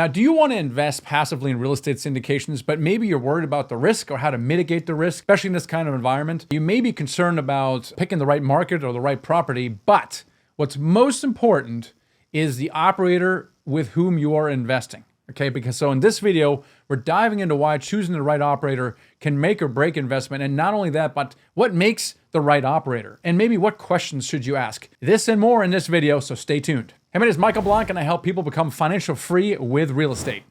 Now, do you want to invest passively in real estate syndications, but maybe you're worried about the risk or how to mitigate the risk, especially in this kind of environment? You may be concerned about picking the right market or the right property, but what's most important is the operator with whom you are investing. Okay, because so in this video, we're diving into why choosing the right operator can make or break investment. And not only that, but what makes the right operator? And maybe what questions should you ask? This and more in this video, so stay tuned. Hey, my name is Michael Blank, and I help people become financial free with real estate.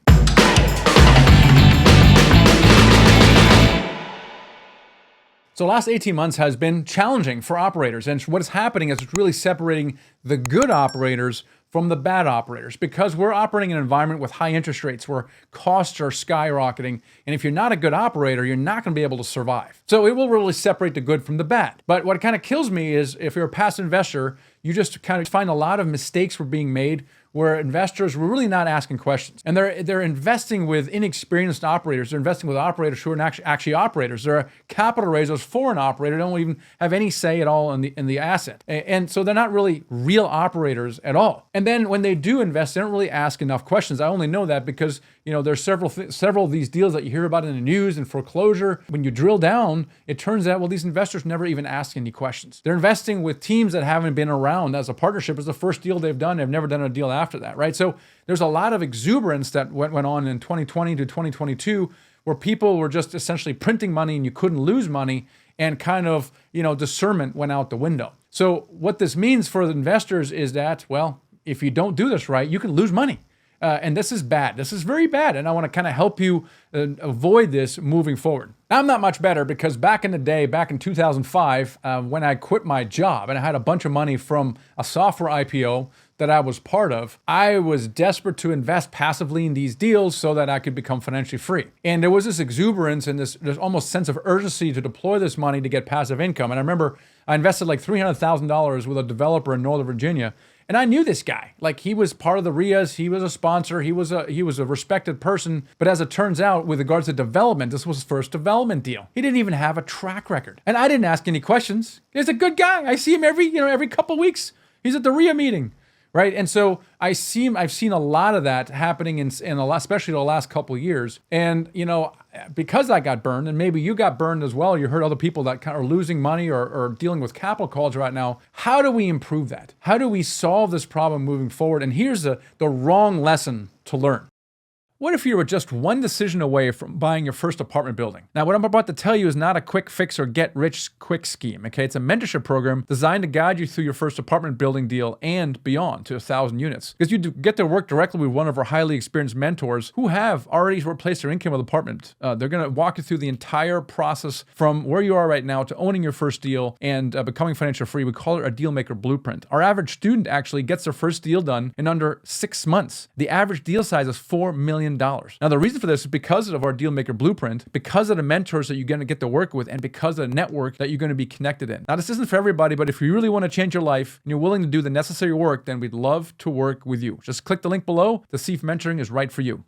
So the last 18 months has been challenging for operators. And what is happening is it's really separating the good operators from the bad operators, because we're operating in an environment with high interest rates where costs are skyrocketing. And if you're not a good operator, you're not going to be able to survive. So it will really separate the good from the bad. But what kind of kills me is if you're a passive investor, you just kind of find a lot of mistakes were being made where investors were really not asking questions. And they're investing with inexperienced operators. They're investing with operators who are not actually operators. They're capital raisers for an operator, don't even have any say at all in the asset. And so they're not really real operators at all. And then when they do invest, they don't really ask enough questions. I only know that because, you know, there's several of these deals that you hear about in the news and foreclosure. When you drill down, it turns out, well, these investors never even ask any questions. They're investing with teams that haven't been around as a partnership. It's the first deal they've done. They've never done a deal after that, right? So there's a lot of exuberance that went on in 2020 to 2022 where people were just essentially printing money and you couldn't lose money, and kind of, you know, discernment went out the window. So what this means for the investors is that, well, if you don't do this right, you can lose money. And this is bad. This is very bad. And I want to kind of help you avoid this moving forward. I'm not much better because back in the day, back in 2005, when I quit my job and I had a bunch of money from a software IPO that I was part of, I was desperate to invest passively in these deals so that I could become financially free. And there was this exuberance and this almost sense of urgency to deploy this money to get passive income. And I remember I invested like $300,000 with a developer in Northern Virginia. And I knew this guy. Like, he was part of the RIAs, he was a sponsor, he was a respected person. But as it turns out, with regards to development, this was his first development deal. He didn't even have a track record. And I didn't ask any questions. He's a good guy. I see him every couple of weeks. He's at the RIA meeting. Right. And so I've seen a lot of that happening in a lot, especially the last couple of years. And, you know, because I got burned, and maybe you got burned as well, you heard other people that kind of are losing money or dealing with capital calls right now. How do we improve that? How do we solve this problem moving forward? And here's the wrong lesson to learn. What if you were just one decision away from buying your first apartment building? Now, what I'm about to tell you is not a quick fix or get rich quick scheme, okay? It's a mentorship program designed to guide you through your first apartment building deal and beyond to 1,000 units. Because you get to work directly with one of our highly experienced mentors who have already replaced their income with apartment. They're going to walk you through the entire process from where you are right now to owning your first deal and becoming financial free. We call it a deal maker blueprint. Our average student actually gets their first deal done in under 6 months. The average deal size is $4 million. Now, the reason for this is because of our Dealmaker Blueprint, because of the mentors that you're going to get to work with, and because of the network that you're going to be connected in. Now, this isn't for everybody, but if you really want to change your life and you're willing to do the necessary work, then we'd love to work with you. Just click the link below to see if mentoring is right for you.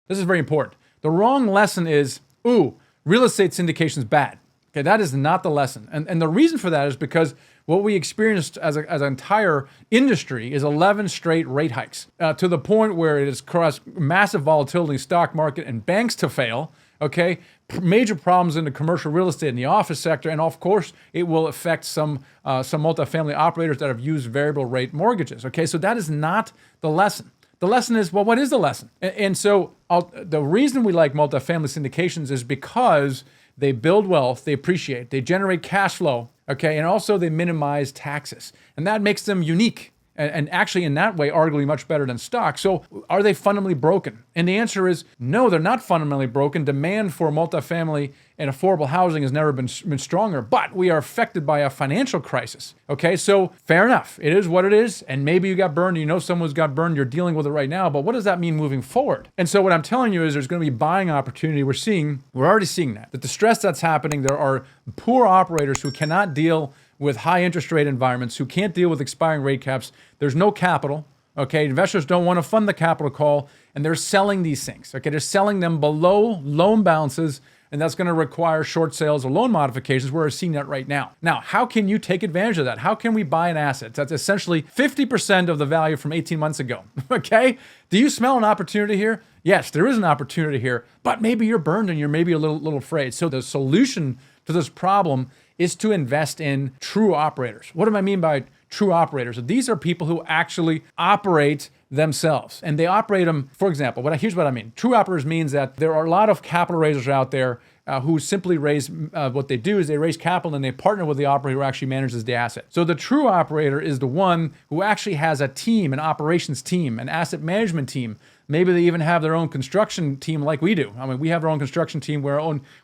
This is very important. The wrong lesson is, ooh, real estate syndication is bad. Okay, that is not the lesson. And the reason for that is because what we experienced as an entire industry is 11 straight rate hikes to the point where it has caused massive volatility in the stock market and banks to fail, okay? Major problems in the commercial real estate and the office sector. And of course, it will affect some multifamily operators that have used variable rate mortgages, okay? So that is not the lesson. The lesson is, well, what is the lesson? And so the reason we like multifamily syndications is because they build wealth, they appreciate, they generate cash flow, okay, and also they minimize taxes. And that makes them unique. And actually, in that way, arguably much better than stock. So are they fundamentally broken? And the answer is no, they're not fundamentally broken. Demand for multifamily and affordable housing has never been stronger, but we are affected by a financial crisis. Okay, so fair enough. It is what it is. And maybe you got burned. You know someone's got burned. You're dealing with it right now. But what does that mean moving forward? And so what I'm telling you is there's going to be buying opportunity. We're already seeing that. The stress that's happening, there are poor operators who cannot deal with high interest rate environments, who can't deal with expiring rate caps. There's no capital, okay? Investors don't want to fund the capital call, and they're selling these things, okay? They're selling them below loan balances and that's going to require short sales or loan modifications. We're seeing that right now. Now, how can you take advantage of that? How can we buy an asset that's essentially 50% of the value from 18 months ago? Okay? Do you smell an opportunity here? Yes, there is an opportunity here, but maybe you're burned and you're maybe a little afraid. So the solution to this problem is to invest in true operators. What do I mean by true operators? These are people who actually operate themselves, and they operate them. For example, here's what I mean. True operators means that there are a lot of capital raisers out there who simply raise, what they do is they raise capital and they partner with the operator who actually manages the asset. So the true operator is the one who actually has a team, an operations team, an asset management team. Maybe they even have their own construction team like we do. I mean, we have our own construction team.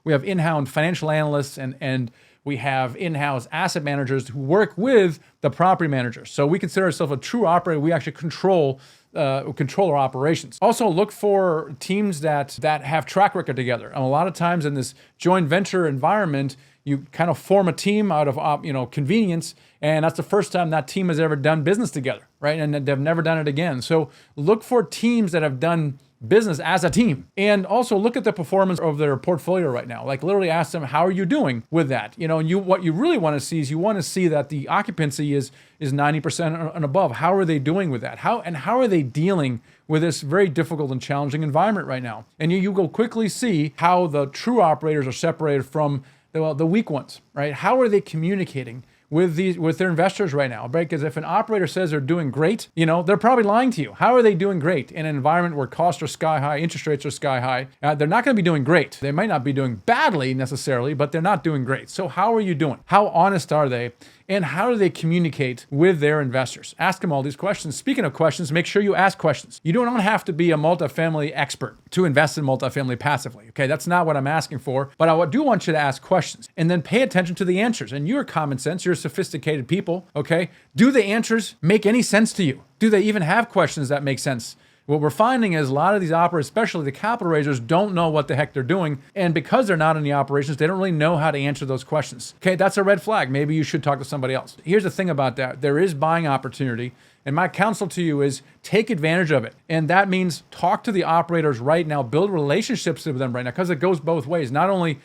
We have in-house financial analysts and we have in-house asset managers who work with the property managers. So we consider ourselves a true operator. We actually control our operations. Also, look for teams that have track record together. And a lot of times in this joint venture environment, you kind of form a team out of convenience, and that's the first time that team has ever done business together, right? And they've never done it again. So look for teams that have done business as a team. And also look at the performance of their portfolio right now. Like literally ask them, how are you doing with that? And what you really want to see is you want to see that the occupancy is 90% and above. How are they doing with that? How are they dealing with this very difficult and challenging environment right now? And you will quickly see how the true operators are separated from the weak ones, right? How are they communicating with their investors right now, right? Because if an operator says they're doing great, they're probably lying to you. How are they doing great in an environment where costs are sky high, interest rates are sky high? They're not going to be doing great. They might not be doing badly necessarily, but they're not doing great. So how are you doing? How honest are they? And how do they communicate with their investors? Ask them all these questions. Speaking of questions, make sure you ask questions. You don't have to be a multifamily expert to invest in multifamily passively. Okay, that's not what I'm asking for. But I do want you to ask questions and then pay attention to the answers. And you're common sense. You're sophisticated people. Okay, do the answers make any sense to you? Do they even have questions that make sense? What we're finding is a lot of these operators, especially the capital raisers, don't know what the heck they're doing. And because they're not in the operations, they don't really know how to answer those questions. Okay, that's a red flag. Maybe you should talk to somebody else. Here's the thing about that. There is buying opportunity. And my counsel to you is take advantage of it. And that means talk to the operators right now, build relationships with them right now, because it goes both ways. Not only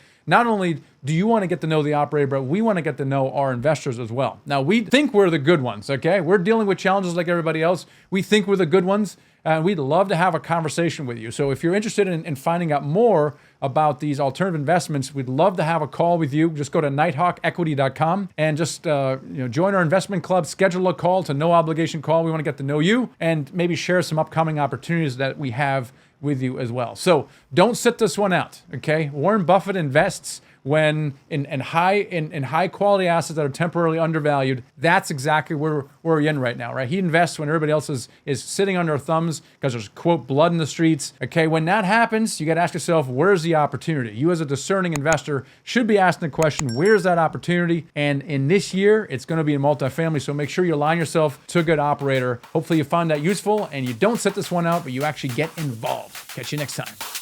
do you want to get to know the operator, but we want to get to know our investors as well. Now, we think we're the good ones, okay? We're dealing with challenges like everybody else. We think we're the good ones, and we'd love to have a conversation with you. So if you're interested in finding out more about these alternative investments, we'd love to have a call with you. Just go to nighthawkequity.com and just join our investment club, schedule a call. It's a no obligation call. We want to get to know you and maybe share some upcoming opportunities that we have with you as well. So don't sit this one out, okay? Warren Buffett invests when in high quality assets that are temporarily undervalued. That's exactly where we're in right now, right? He invests when everybody else is sitting on their thumbs because there's, quote, blood in the streets. Okay, when that happens, you got to ask yourself, where's the opportunity? You as a discerning investor should be asking the question, where's that opportunity? And in this year, it's going to be in multifamily. So make sure you align yourself to a good operator. Hopefully you find that useful and you don't sit this one out, but you actually get involved. Catch you next time.